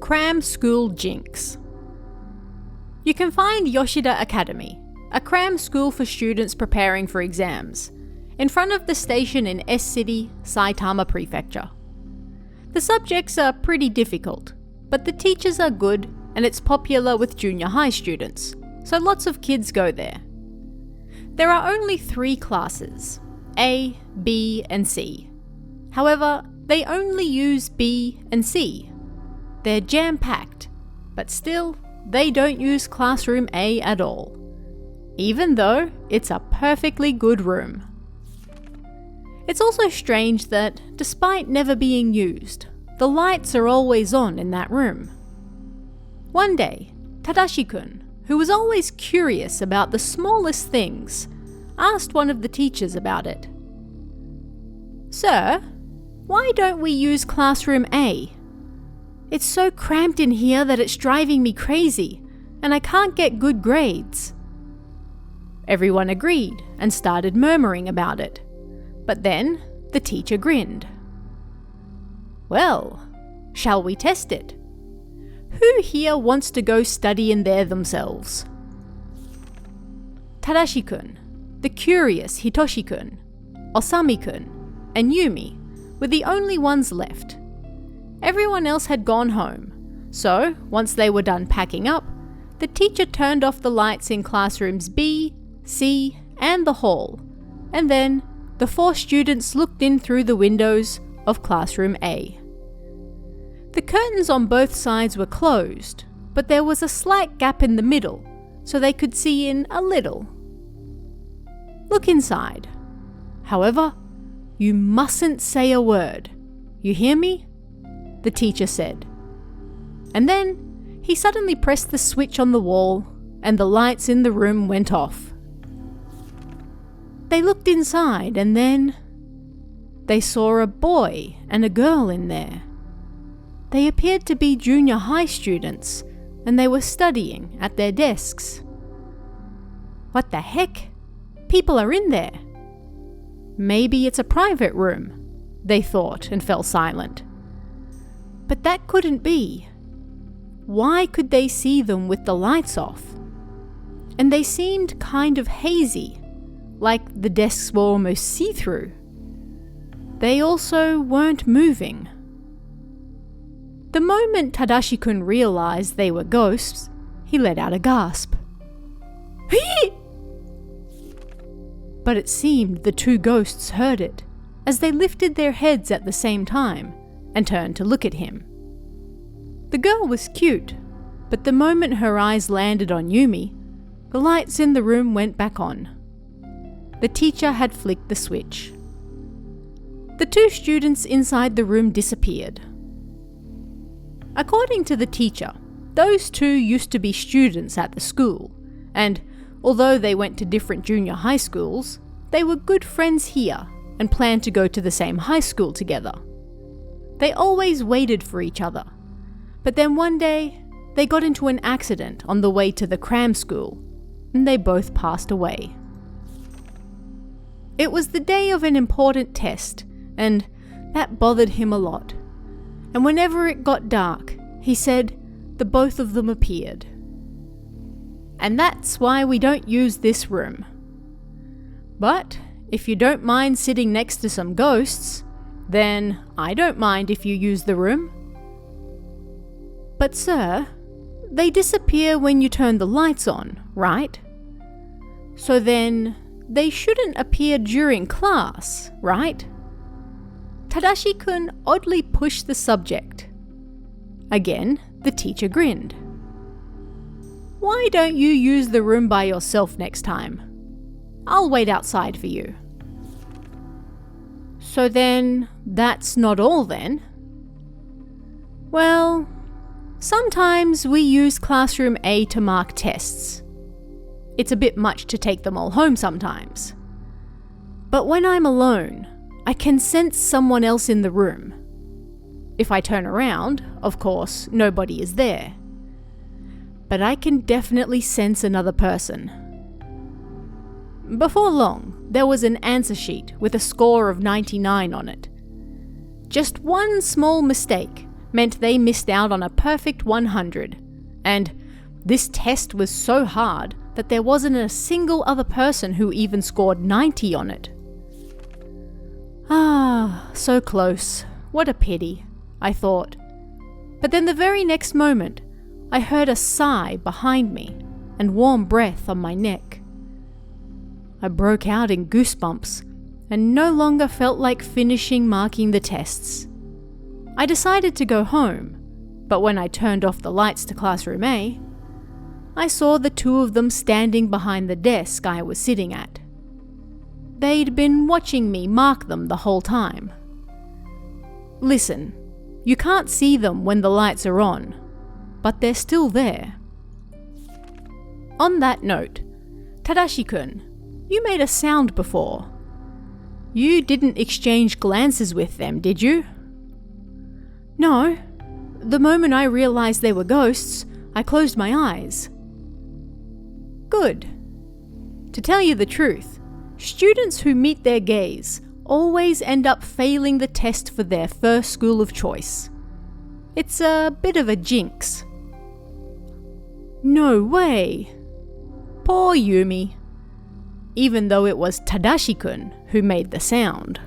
cram school jinx. You can find Yoshida Academy, a cram school for students preparing for exams, in front of the station in S-City, Saitama Prefecture. The subjects are pretty difficult, but the teachers are good and it's popular with junior high students, so lots of kids go there. There are only 3 classes, A, B and C. However, they only use B and C. They're jam-packed, but still, they don't use classroom A at all, even though it's a perfectly good room. It's also strange that, despite never being used, the lights are always on in that room. One day, Tadashi-kun, who was always curious about the smallest things, asked one of the teachers about it. "Sir, why don't we use classroom A? It's so cramped in here that it's driving me crazy, and I can't get good grades." Everyone agreed and started murmuring about it. But then, the teacher grinned. "Well, shall we test it? Who here wants to go study in there themselves?" Tadashi-kun, the curious Hitoshi-kun, Osami-kun, and Yumi were the only ones left. Everyone else had gone home, so once they were done packing up, the teacher turned off the lights in classrooms B, C, and the hall, and then the 4 students looked in through the windows of classroom A. The curtains on both sides were closed, but there was a slight gap in the middle, so they could see in a little. "Look inside. However, you mustn't say a word. You hear me?" the teacher said. And then he suddenly pressed the switch on the wall, and the lights in the room went off. They looked inside and then they saw a boy and a girl in there. They appeared to be junior high students and they were studying at their desks. What the heck? People are in there. Maybe it's a private room, they thought and fell silent. But that couldn't be. Why could they see them with the lights off? And they seemed kind of hazy, like the desks were almost see-through. They also weren't moving. The moment Tadashi-kun realized they were ghosts, he let out a gasp. But it seemed the 2 ghosts heard it, as they lifted their heads at the same time and turned to look at him. The girl was cute, but the moment her eyes landed on Yumi, the lights in the room went back on. The teacher had flicked the switch. The 2 students inside the room disappeared. According to the teacher, those 2 used to be students at the school, and although they went to different junior high schools, they were good friends here and planned to go to the same high school together. They always waited for each other, but then one day they got into an accident on the way to the cram school, and they both passed away. It was the day of an important test, and that bothered him a lot. And whenever it got dark, he said the both of them appeared. And that's why we don't use this room. But if you don't mind sitting next to some ghosts, then I don't mind if you use the room. But sir, they disappear when you turn the lights on, right? So then they shouldn't appear during class, right? Tadashi-kun oddly pushed the subject. Again, the teacher grinned. "Why don't you use the room by yourself next time? I'll wait outside for you." "So then, that's not all then?" "Well, sometimes we use classroom A to mark tests. It's a bit much to take them all home sometimes. But when I'm alone, I can sense someone else in the room. If I turn around, of course, nobody is there. But I can definitely sense another person." Before long, there was an answer sheet with a score of 99 on it. Just one small mistake meant they missed out on a perfect 100, and this test was so hard that there wasn't a single other person who even scored 90 on it. Ah, so close. What a pity, I thought. But then the very next moment, I heard a sigh behind me and warm breath on my neck. I broke out in goosebumps and no longer felt like finishing marking the tests. I decided to go home, but when I turned off the lights to classroom A, I saw the two of them standing behind the desk I was sitting at. They'd been watching me mark them the whole time. Listen, you can't see them when the lights are on, but they're still there. On that note, Tadashi-kun, you made a sound before. You didn't exchange glances with them, did you? No. The moment I realized they were ghosts, I closed my eyes. Good. To tell you the truth, students who meet their gaze always end up failing the test for their first school of choice. It's a bit of a jinx. No way. Poor Yumi. Even though it was Tadashi-kun who made the sound.